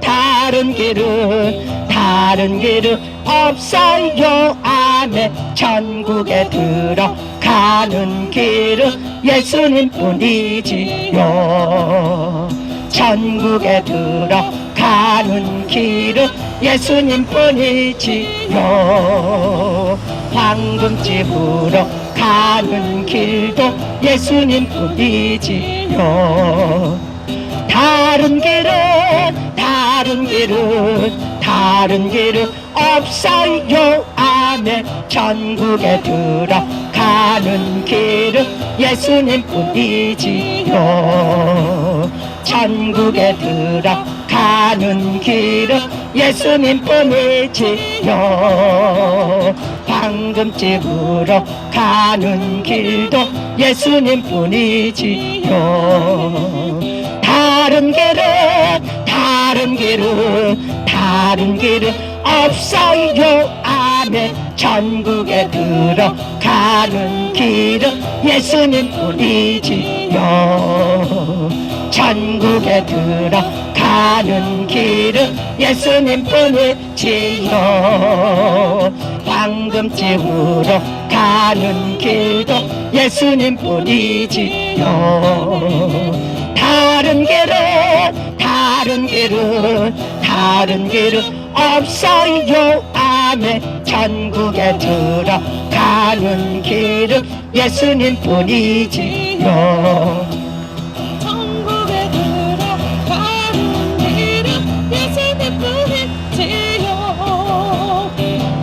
다른 길은 없어요. 아멘. 천국에 들어가는 길은 예수님뿐이지요. 천국에 들어가는 길은 예수님뿐이지요. 황금집으로 가는 길도 예수님뿐이지요. 다른 길은 없어요. 아멘. 천국에 들어가는 길은 예수님뿐이지요. 천국에 들어가는 길은 예수님뿐이지요. 황금집으로 가는 길도 예수님뿐이지요. 다른 길은 없어요. 아멘. 천국에 들어가는 길은 예수님뿐이지요. 천국에 들어가는 길은 예수님뿐이지요. 황금집으로 가는 길도 예수님뿐이지요. 다른 길은 없어요. 아멘. 천국에 들어가는 길은 예수님뿐이지요. 천국에 들어가는 길은 예수님뿐이지요. 황금집으로 가는 길도 예수님뿐이지요. 다른 길은 없어요. 아멘. 천국에 들어가는 길은 예수님뿐이지요. 천국에 들어가는 길은 예수님뿐이지요.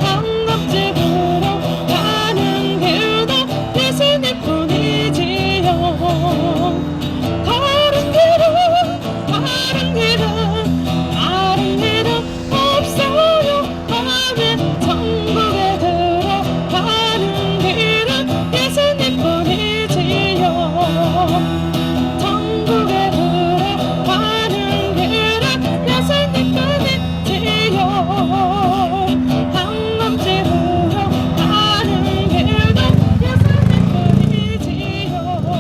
황금집으로 가는 길도 예수님뿐이지요. 다른 길은 없어요. 아멘. 천국에 들어가는 길은 예수님뿐이지요. 천국에 들어가는 길은 예수님뿐이지요. 아멘. 황금집으로 가는 길도 예수님뿐이지요.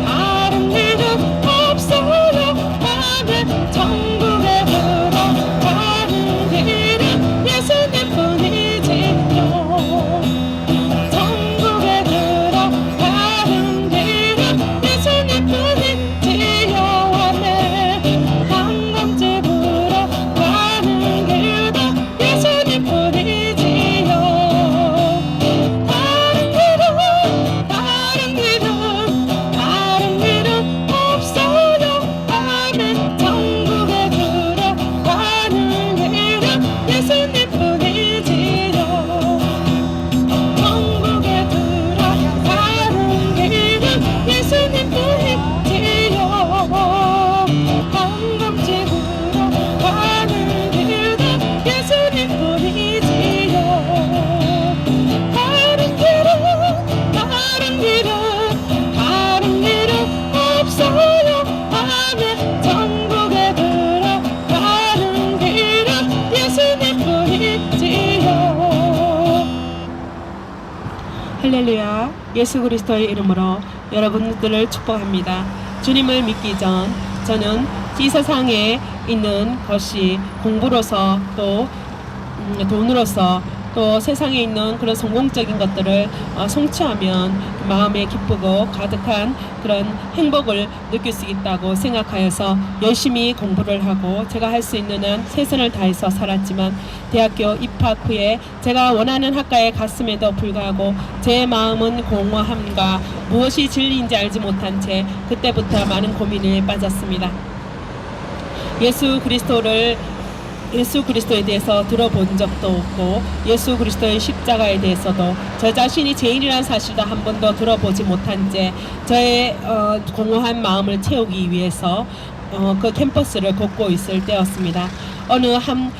다른 길은 없어요. 아멘. 천국에 들어가는 길은 예수님뿐이지요. 천국에 들어가는 길은 예수님뿐이지요. 황금집으로 가는 길도 예수님뿐이지요. 다른 길은 없어요. 아멘. 천국에 들어가는 길은 예수님뿐이지요. 할렐루야. 예수 그리스도의 이름으로 여러분들을 축복합니다. 주님을 믿기 전 저는 이 세상에 있는 것이 공부로서 또 돈으로서 또 세상에 있는 그런 성공적인 것들을 성취하면 마음에 기쁘고 가득한 그런 행복을 느낄 수 있다고 생각하여서 열심히 공부를 하고 제가 할 수 있는 한 최선을 다해서 살았지만 대학교 입학 후에 제가 원하는 학과에 갔음에도 불구하고 제 마음은 공허함과 무엇이 진리인지 알지 못한 채 그때부터 많은 고민에 빠졌습니다. 예수 그리스도에 대해서 들어본 적도 없고 예수 그리스도의 십자가에 대해서도 저 자신이 죄인이라는 사실도 한 번도 들어보지 못한 채 저의 공허한 마음을 채우기 위해서 그 캠퍼스를 걷고 있을 때였습니다. 어느 한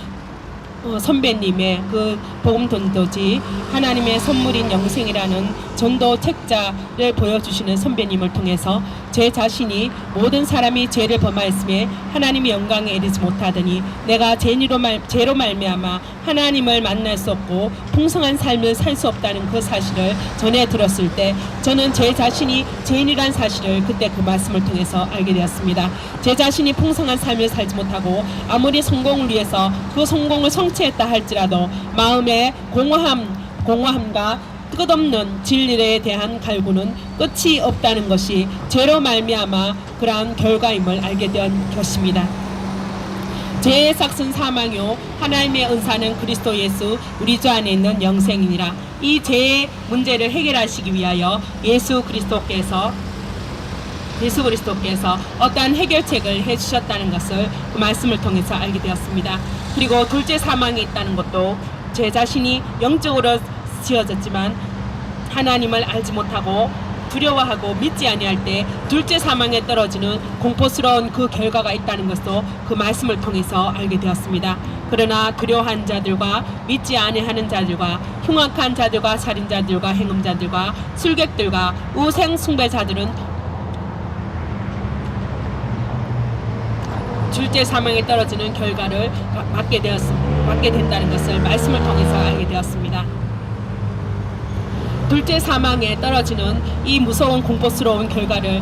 선배님의 그 복음 전도지 하나님의 선물인 영생이라는 전도 책자를 보여주시는 선배님을 통해서 제 자신이 모든 사람이 죄를 범하였음에 하나님의 영광에 이르지 못하더니 내가 죄로 말미암아 하나님을 만날 수 없고 풍성한 삶을 살 수 없다는 그 사실을 전해 들었을 때 저는 제 자신이 죄인이란 사실을 그때 그 말씀을 통해서 알게 되었습니다. 제 자신이 풍성한 삶을 살지 못하고 아무리 성공을 위해서 그 성공을 성취했다 할지라도 마음의 공허함과 끝없는 진리에 대한 갈구는 끝이 없다는 것이 죄로 말미암아 그러한 결과임을 알게 된 것입니다. 죄의 삭은 사망이요 하나님의 은사는 그리스도 예수 우리 주 안에 있는 영생이니라. 이 죄의 문제를 해결하시기 위하여 예수 그리스도께서 어떠한 해결책을 해주셨다는 것을 그 말씀을 통해서 알게 되었습니다. 그리고 둘째 사망이 있다는 것도 제 자신이 영적으로 지어졌지만 하나님을 알지 못하고 두려워하고 믿지 아니할 때 둘째 사망에 떨어지는 공포스러운 그 결과가 있다는 것도 그 말씀을 통해서 알게 되었습니다. 그러나 두려워하는 자들과 믿지 아니하는 자들과 흉악한 자들과 살인자들과 행음자들과 술객들과 우상 숭배자들은 둘째 사망에 떨어지는 결과를 맞게 된다는 것을 말씀을 통해서 알게 되었습니다. 둘째 사망에 떨어지는 이 무서운 공포스러운 결과를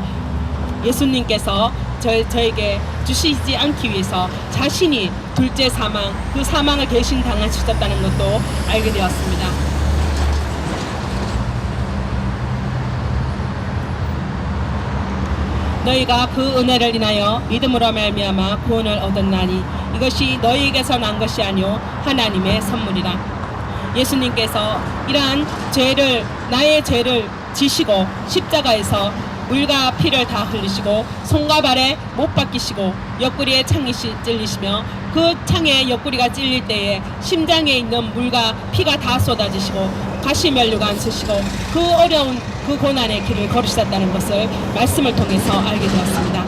예수님께서 저에게 주시지 않기 위해서 자신이 둘째 사망, 그 사망을 대신 당하셨다는 것도 알게 되었습니다. 너희가 그 은혜를 인하여 믿음으로 말미암아 구원을 얻었나니 이것이 너희에게서 난 것이 아니요 하나님의 선물이라. 예수님께서 이러한 나의 죄를 지시고 십자가에서 물과 피를 다 흘리시고 손과 발에 못 박히시고 옆구리에 창이 찔리시며 그 창에 옆구리가 찔릴 때에 심장에 있는 물과 피가 다 쏟아지시고 가시면류가 안 쓰시고 그 어려운 그 고난의 길을 걸으셨다는 것을 말씀을 통해서 알게 되었습니다.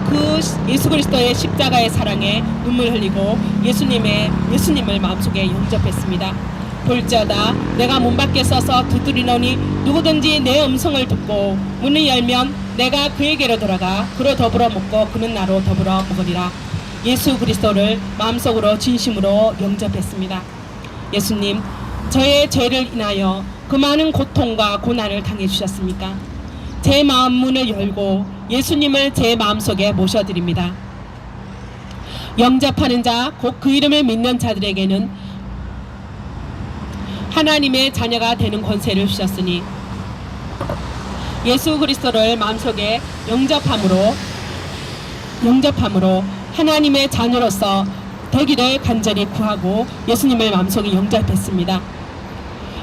그 예수 그리스도의 십자가의 사랑에 눈물 흘리고 예수님을 마음속에 영접했습니다. 볼지어다 내가 문 밖에 서서 두드리노니 누구든지 내 음성을 듣고 문을 열면 내가 그에게로 들어가 그로 더불어 먹고 그는 나로 더불어 먹으리라. 예수 그리스도를 마음속으로 진심으로 영접했습니다. 예수님, 저의 죄를 인하여 그 많은 고통과 고난을 당해 주셨습니까? 제 마음 문을 열고 예수님을 제 마음속에 모셔드립니다. 영접하는 자, 곧 그 이름을 믿는 자들에게는 하나님의 자녀가 되는 권세를 주셨으니 예수 그리스도를 마음속에 영접함으로 하나님의 자녀로서 되기를 간절히 구하고 예수님을 마음속에 영접했습니다.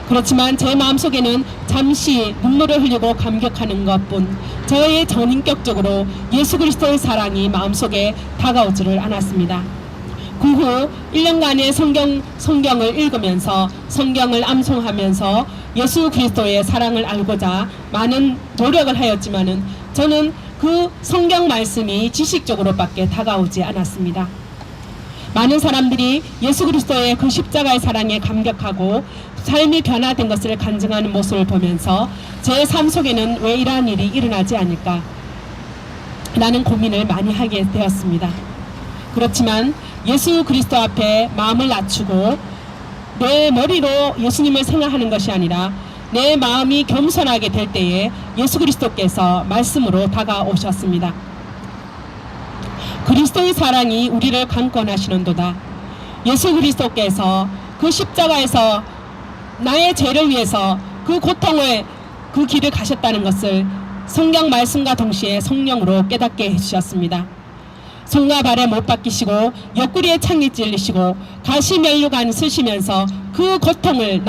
그렇지만 제 마음속에는 잠시 눈물을 흘리고 감격하는 것뿐 저의 전인격적으로 예수 그리스도의 사랑이 마음속에 다가오지를 않았습니다. 그 후 1년간의 성경을 읽으면서 성경을 암송하면서 예수 그리스도의 사랑을 알고자 많은 노력을 하였지만은 저는 그 성경 말씀이 지식적으로밖에 다가오지 않았습니다. 많은 사람들이 예수 그리스도의 그 십자가의 사랑에 감격하고 삶이 변화된 것을 간증하는 모습을 보면서 제 삶 속에는 왜 이러한 일이 일어나지 않을까 라는 고민을 많이 하게 되었습니다. 그렇지만 예수 그리스도 앞에 마음을 낮추고 내 머리로 예수님을 생각하는 것이 아니라 내 마음이 겸손하게 될 때에 예수 그리스도께서 말씀으로 다가오셨습니다. 그리스도의 사랑이 우리를 강권하시는도다. 예수 그리스도께서 그 십자가에서 나의 죄를 위해서 그 고통을 그 길을 가셨다는 것을 성경 말씀과 동시에 성령으로 깨닫게 해주셨습니다. 손과 발에 못 박히시고 옆구리에 창이 찔리시고 가시면류관 쓰시면서 그 고통을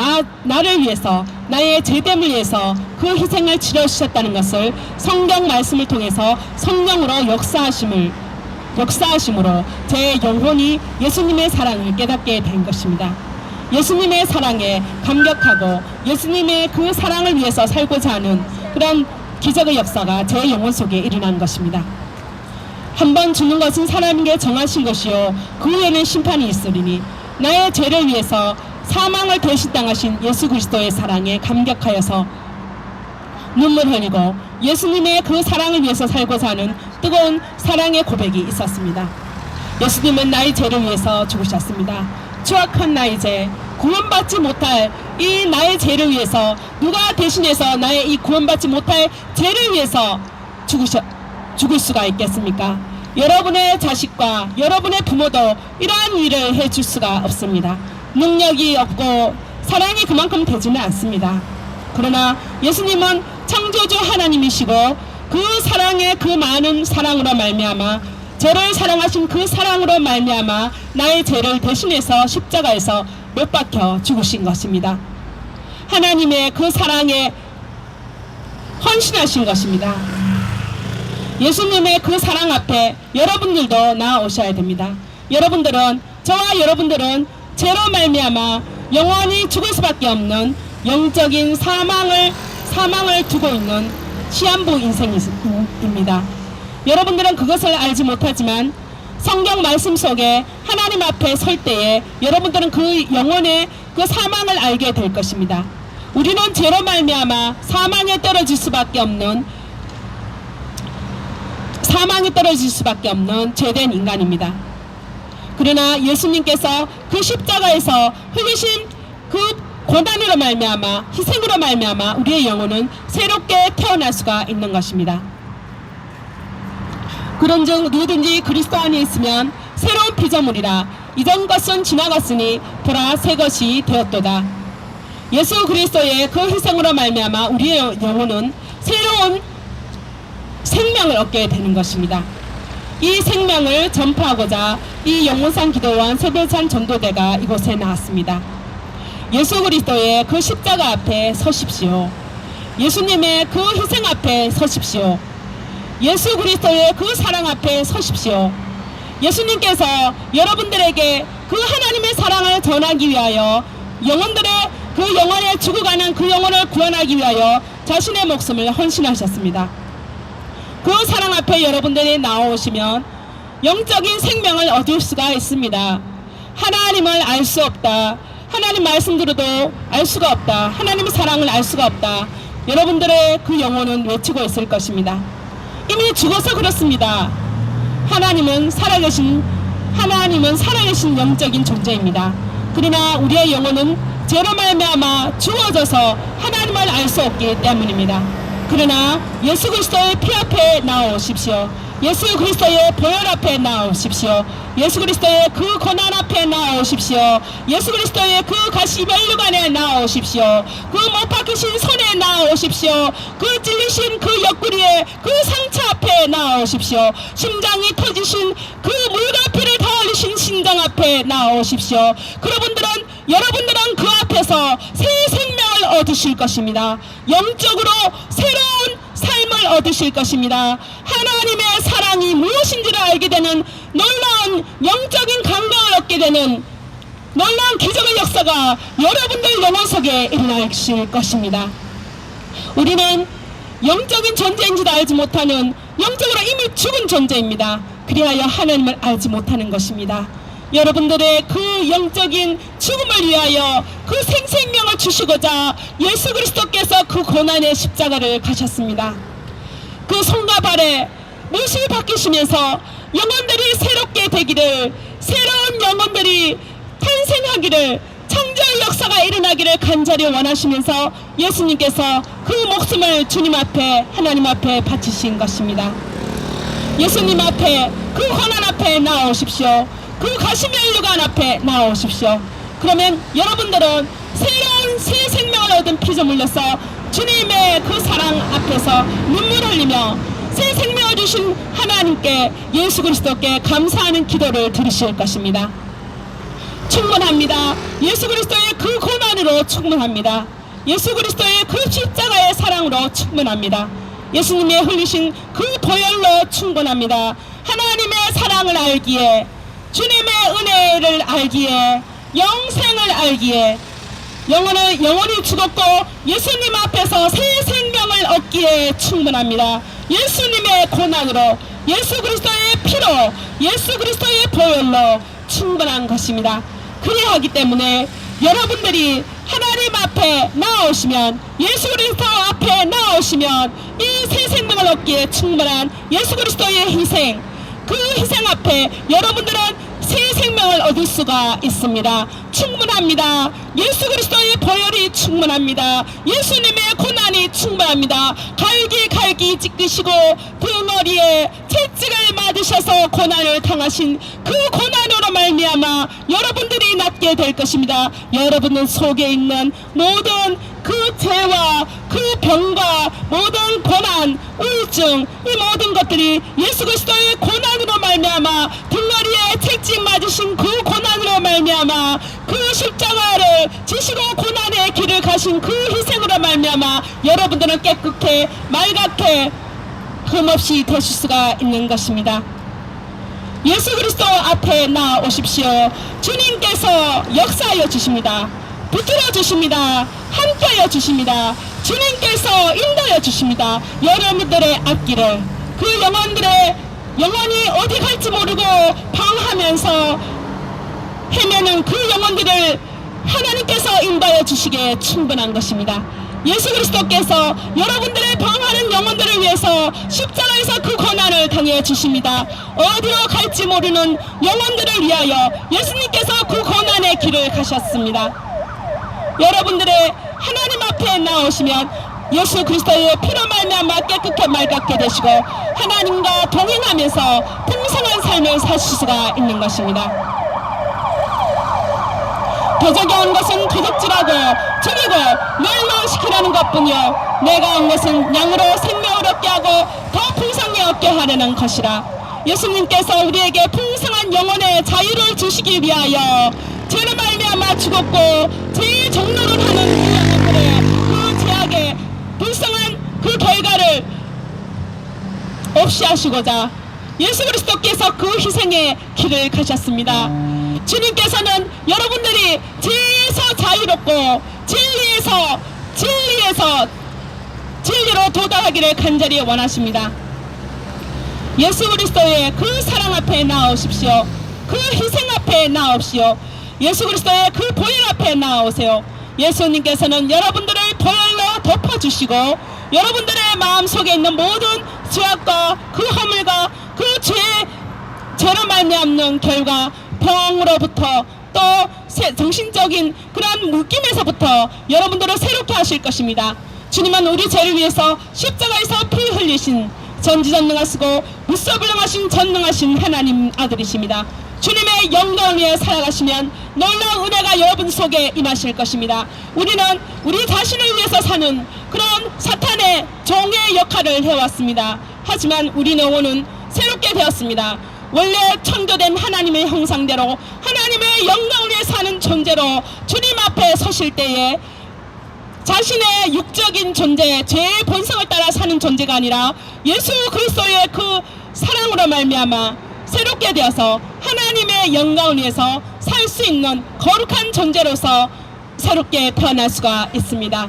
나를 위해서 나의 죄됨을 위해서 그 희생을 치러주셨다는 것을 성경 말씀을 통해서 성령으로 역사하심으로 제 영혼이 예수님의 사랑을 깨닫게 된 것입니다. 예수님의 사랑에 감격하고 예수님의 그 사랑을 위해서 살고자 하는 그런 기적의 역사가 제 영혼 속에 일어난 것입니다. 한 번 죽는 것은 사람에게 정하신 것이요 그 후에는 심판이 있으리니 나의 죄를 위해서 사망을 대신 당하신 예수 그리스도의 사랑에 감격하여서 눈물 흘리고 예수님의 그 사랑을 위해서 살고자 하는 뜨거운 사랑의 고백이 있었습니다. 예수님은 나의 죄를 위해서 죽으셨습니다. 추악한 나의 죄, 구원받지 못할 이 나의 죄를 위해서 누가 대신해서 나의 이 구원받지 못할 죄를 위해서 죽을 수가 있겠습니까? 여러분의 자식과 여러분의 부모도 이러한 일을 해줄 수가 없습니다. 능력이 없고 사랑이 그만큼 되지는 않습니다. 그러나 예수님은 창조주 하나님이시고 그 사랑의 그 많은 사랑으로 말미암아 저를 사랑하신 그 사랑으로 말미암아 나의 죄를 대신해서 십자가에서 못 박혀 죽으신 것입니다. 하나님의 그 사랑에 헌신하신 것입니다. 예수님의 그 사랑 앞에 여러분들도 나아오셔야 됩니다. 저와 여러분들은 죄로 말미암아 영원히 죽을 수밖에 없는 영적인 사망을 두고 있는 시한부 인생입니다. 여러분들은 그것을 알지 못하지만 성경 말씀 속에 하나님 앞에 설 때에 여러분들은 그 영혼의 그 사망을 알게 될 것입니다. 우리는 죄로 말미암아 사망에 떨어질 수밖에 없는 죄된 인간입니다. 그러나 예수님께서 그 십자가에서 흘리신 그 고난으로 말미암아 희생으로 말미암아 우리의 영혼은 새롭게 태어날 수가 있는 것입니다. 그런즉 누구든지 그리스도 안에 있으면 새로운 피조물이라 이전 것은 지나갔으니 보라 새 것이 되었도다. 예수 그리스도의 그 희생으로 말미암아 우리의 영혼은 새로운 생명을 얻게 되는 것입니다. 이 생명을 전파하고자 이 영혼산 기도원 세대산 전도대가 이곳에 나왔습니다. 예수 그리스도의 그 십자가 앞에 서십시오. 예수님의 그 희생 앞에 서십시오. 예수 그리스도의 그 사랑 앞에 서십시오. 예수님께서 여러분들에게 그 하나님의 사랑을 전하기 위하여 영혼들의 그 영혼에 죽어가는 그 영혼을 구원하기 위하여 자신의 목숨을 헌신하셨습니다. 그 사랑 앞에 여러분들이 나오시면 영적인 생명을 얻을 수가 있습니다. 하나님을 알 수 없다. 하나님 말씀 들어도 알 수가 없다. 하나님의 사랑을 알 수가 없다. 여러분들의 그 영혼은 외치고 있을 것입니다. 이미 죽어서 그렇습니다. 하나님은 살아계신 영적인 존재입니다. 그러나 우리의 영혼은 죄로 말미암아 죽어져서 하나님을 알 수 없기 때문입니다. 그러나 예수 그리스도의 피 앞에 나오십시오. 예수 그리스도의 보혈 앞에 나오십시오. 예수 그리스도의 그 고난 앞에 나오십시오. 예수 그리스도의 그 가시 면류관에 나오십시오. 그 못 박히신 손에 나오십시오. 그 찔리신 그 옆구리에 그 상처 앞에 나오십시오. 심장이 터지신 그 물과 피를 다 흘리신 심장 앞에 나오십시오. 여러분들은 그 앞에서 새 생명을 얻으실 것입니다. 영적으로 새로운 삶을 얻으실 것입니다. 하나님의 사랑이 무엇인지를 알게 되는 놀라운 영적인 감동을 얻게 되는 놀라운 기적의 역사가 여러분들 영혼 속에 일어나실 것입니다. 우리는 영적인 존재인지도 알지 못하는 영적으로 이미 죽은 존재입니다. 그리하여 하나님을 알지 못하는 것입니다. 여러분들의 그 영적인 죽음을 위하여 그 생명을 주시고자 예수 그리스도께서 그 고난의 십자가를 가셨습니다. 그 손과 발에 못을 박히시면서 영혼들이 새롭게 되기를, 새로운 영혼들이 탄생하기를, 창조의 역사가 일어나기를 간절히 원하시면서 예수님께서 그 목숨을 주님 앞에, 하나님 앞에 바치신 것입니다. 예수님 앞에, 그 고난 앞에 나오십시오. 그 가시면류관 앞에 나오십시오. 그러면 여러분들은 새로운 새 생명을 얻은 피조물로서 주님의 그 사랑 앞에서 눈물 흘리며 새 생명을 주신 하나님께, 예수 그리스도께 감사하는 기도를 드리실 것입니다. 충분합니다. 예수 그리스도의 그 고난으로 충분합니다. 예수 그리스도의 그 십자가의 사랑으로 충분합니다. 예수님의 흘리신 그 보혈로 충분합니다. 하나님의 사랑을 알기에, 주님의 은혜를 알기에, 영생을 알기에, 영혼이 죽었고 예수님 앞에서 새 생명을 얻기에 충분합니다. 예수님의 고난으로, 예수 그리스도의 피로, 예수 그리스도의 보혈로 충분한 것입니다. 그리하기 때문에 여러분들이 하나님 앞에 나오시면, 예수 그리스도 앞에 나오시면 이 새 생명을 얻기에 충분한 예수 그리스도의 희생, 그 희생 앞에 여러분들은 새 생명을 얻을 수가 있습니다. 충분합니다. 예수 그리스도의 보혈이 충분합니다. 예수님의 고난이 충분합니다. 갈기 찢기시고 등머리에 채찍을 맞으셔서 고난을 당하신 그 고난으로 말미암아 여러분들이 낫게 될 것입니다. 여러분 속에 있는 모든 그 죄와 그 병과 모든 고난, 우울증, 이 모든 것들이 예수 그리스도의 고난으로 말미암아, 등머리에 채찍 맞으신 그 고난으로 말미암아, 그 십자가를 지시고 고난의 길을 가신 그 희생으로 말미암아 여러분들은 깨끗해 맑게 흠없이 되실 수가 있는 것입니다. 예수 그리스도 앞에 나오십시오. 주님께서 역사하여 주십니다. 붙들어 주십니다. 함께하여 주십니다. 주님께서 인도하여 주십니다. 여러분들의 앞길을, 그 영혼들의 영혼이 어디 갈지 모르고 방황하면서 헤매는 그 영혼들을 하나님께서 인도하여 주시기에 충분한 것입니다. 예수 그리스도께서 여러분들의 방황하는 영혼들을 위해서 십자가에서 그 고난을 당해 주십니다. 어디로 갈지 모르는 영혼들을 위하여 예수님께서 그 고난의 길을 가셨습니다. 여러분들의 하나님 앞에 나오시면 예수 그리스도의 피로 말미암아 깨끗하게 맑게 되시고 하나님과 동행하면서 풍성한 삶을 사실 수가 있는 것입니다. 도적이 온 것은 도적질하고 죽이고 멸망시키라는 것뿐이요 내가 온 것은 양으로 생명을 얻게 하고 더 풍성히 얻게 하려는 것이라. 예수님께서 우리에게 풍성한 영혼의 자유를 주시기 위하여 죄로 말미암아 죽었고 죄의 종로를 하는 영혼들의 그 죄악의 불쌍한 그 결과를 없이 하시고자 예수 그리스도께서 그 희생의 길을 가셨습니다. 주님께서는 여러분들이 죄에서 자유롭고 진리로 도달하기를 간절히 원하십니다. 예수 그리스도의 그 사랑 앞에 나오십시오. 그 희생 앞에 나오십시오. 예수 그리스도의 그 보혈 앞에 나오세요. 예수님께서는 여러분들을 보혈로 덮어주시고 여러분들의 마음속에 있는 모든 죄악과 그 허물과 그 죄로 말미암는 결과 병으로부터 또 정신적인 그런 묶임에서부터 여러분들을 새롭게 하실 것입니다. 주님은 우리 죄를 위해서 십자가에서 피 흘리신 전지전능하시고 무소불능하신 전능하신 하나님 아들이십니다. 주님의 영광을 위해 살아가시면 놀라운 은혜가 여러분 속에 임하실 것입니다. 우리는 우리 자신을 위해서 사는 그런 사탄의 종의 역할을 해왔습니다. 하지만 우리 영혼은 새롭게 되었습니다. 원래 창조된 하나님의 형상대로 하나님의 영광을 위해 사는 존재로 주님 앞에 서실 때에 자신의 육적인 존재, 죄의 본성을 따라 사는 존재가 아니라 예수 그리스도의 그 사랑으로 말미암아 새롭게 되어서 하나님의 영광을 위해서 살 수 있는 거룩한 존재로서 새롭게 태어날 수가 있습니다.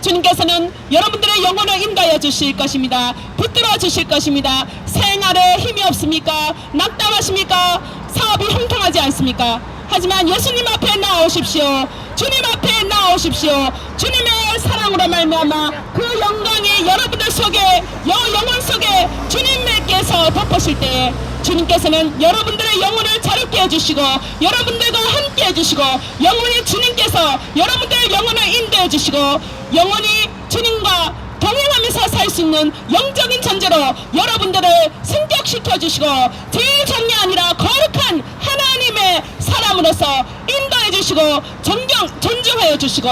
주님께서는 여러분들의 영혼을 인도하여 주실 것입니다. 붙들어 주실 것입니다. 생활에 힘이 없습니까? 낙담하십니까? 사업이 형통하지 않습니까? 하지만 예수님 앞에 나오십시오. 주님 앞에 나오십시오. 주님의 사랑으로 말미암아 그 영광이 여러분들 속에 영혼 속에 주님께서 덮으실 때에 주님께서는 여러분들의 영혼을 자유롭게 해주시고 여러분들과 함께 해주시고 영원히 주님께서 여러분들의 영혼을 인도해 주시고 영원히 주님과 동행하면서 살 수 있는 영적인 존재로 여러분들을 승격시켜 주시고 제일정이 아니라 거룩한 하나님의 사람으로서 인도해 주시고 존중하여 주시고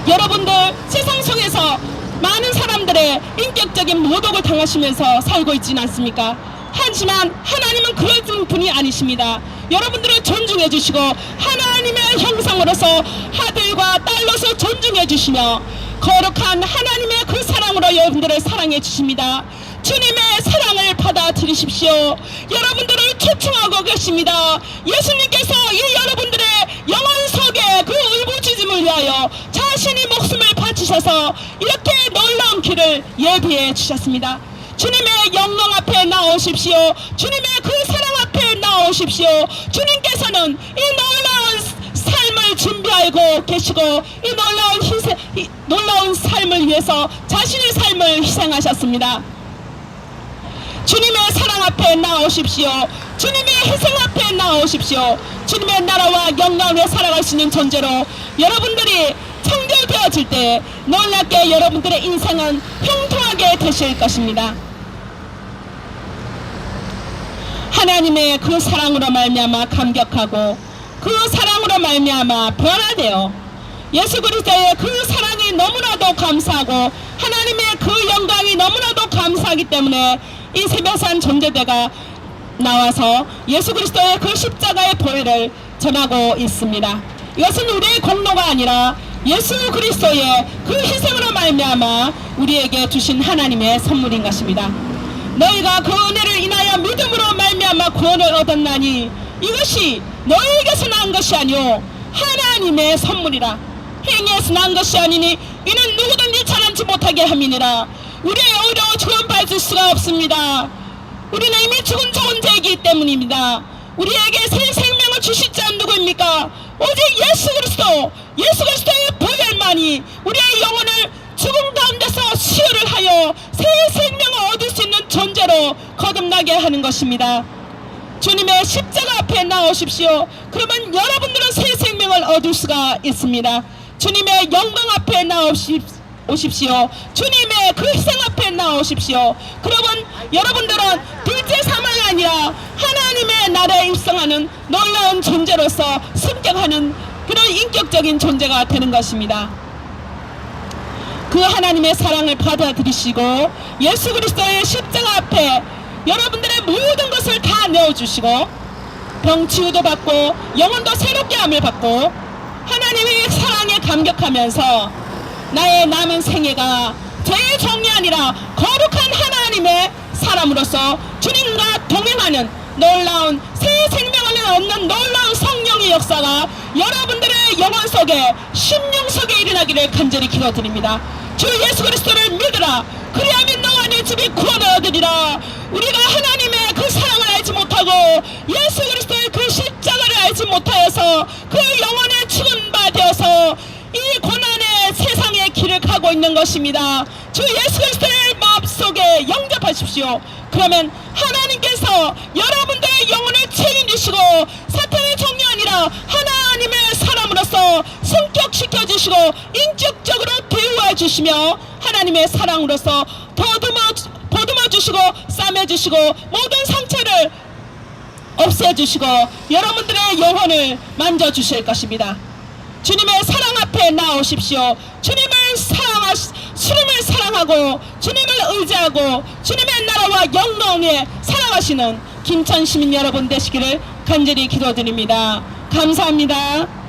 여러분들 세상 속에서 많은 사람들의 인격적인 모독을 당하시면서 살고 있지는 않습니까? 하지만 하나님은 그런 분이 아니십니다. 여러분들을 존중해 주시고 하나님의 형상으로서 아들과 딸로서 존중해 주시며 거룩한 하나님의 그 사랑으로 여러분들을 사랑해 주십니다. 주님의 사랑을 받아들이십시오. 여러분들을 초청하고 계십니다. 예수님께서 이 여러분들의 영혼 속에 그 울부짖음을 위하여 자신이 목숨을 바치셔서 이렇게 놀라운 길을 예비해 주셨습니다. 주님의 영광 앞에 나오십시오. 주님의 그 사랑 앞에 앞에 나오십시오. 주님께서는 이 놀라운 삶을 준비하고 계시고 이 놀라운 삶을 위해서 자신의 삶을 희생하셨습니다. 주님의 사랑 앞에 나오십시오. 주님의 희생 앞에 나오십시오. 주님의 나라와 영광을 살아갈 수 있는 존재로 여러분들이 청결되어질 때 놀랍게 여러분들의 인생은 형통하게 되실 것입니다. 하나님의 그 사랑으로 말미암아 감격하고 그 사랑으로 말미암아 변화되어 예수 그리스도의 그 사랑이 너무나도 감사하고 하나님의 그 영광이 너무나도 감사하기 때문에 이 새벽산 전도대가 나와서 예수 그리스도의 그 십자가의 보혈을 전하고 있습니다. 이것은 우리의 공로가 아니라 예수 그리스도의 그 희생으로 말미암아 우리에게 주신 하나님의 선물인 것입니다. 너희가 그 은혜를 인하여 믿음으로 말미암아 구원을 얻었나니 이것이 너희에게서 난 것이 아니오 하나님의 선물이라. 행위에서 난 것이 아니니 이는 누구든지 자랑치 못하게 함이니라. 우리의 의로 구원받을 수가 없습니다. 우리는 이미 죽은 존재이기 때문입니다. 우리에게 새 생명을 주실 자는 누구입니까? 오직 예수 그리스도의 보혈만이 우리의 영혼을 죽음 가운데서 수혈을 하여 새 생명을 얻을 수 있는 존재로 거듭나게 하는 것입니다. 주님의 십자가 앞에 나오십시오. 그러면 여러분들은 새 생명을 얻을 수가 있습니다. 주님의 영광 앞에 나오십시오. 주님의 그 희생 앞에 나오십시오. 그러면 여러분들은 둘째 사망이 아니라 하나님의 나라에 입성하는 놀라운 존재로서 승격하는 그런 인격적인 존재가 되는 것입니다. 그 하나님의 사랑을 받아들이시고 예수 그리스도의 십자가 앞에 여러분들의 모든 것을 다 내어주시고 병치유도 받고 영혼도 새롭게 함을 받고 하나님의 사랑에 감격하면서 나의 남은 생애가 죄의 종이 아니라 거룩한 하나님의 사람으로서 주님과 동행하는 놀라운 새 생명을 얻는 놀라운 성령의 역사가 여러분들의 영혼 속에 심령 속에 일어나기를 간절히 기도드립니다. 주 예수 그리스도를 믿으라. 그리하면 너와 네 집이 구원을 얻으리라. 우리가 하나님의 그 사랑을 알지 못하고 예수 그리스도의 그 십자가를 알지 못하여서 그 영혼의 죽은 바 되어서 이 고난의 세상의 길을 가고 있는 것입니다. 주 예수 그리스도의 마음속에 영접하십시오. 그러면 하나님께서 여러분들의 영혼을 책임지시고 사탄의 종이 아니라 하나님의 사람으로서 승격시켜 주시고 인격적으로 대우해 주시며 하나님의 사랑으로서 보듬어 주시고 싸매 주시고 모든 상처를 없애 주시고 여러분들의 영혼을 만져 주실 것입니다. 주님의 사랑 앞에 나오십시오. 주님을 사랑하고 주님을 의지하고 주님의 나라와 영광에 살아가시는 김천 시민 여러분 되시기를 간절히 기도드립니다. 감사합니다.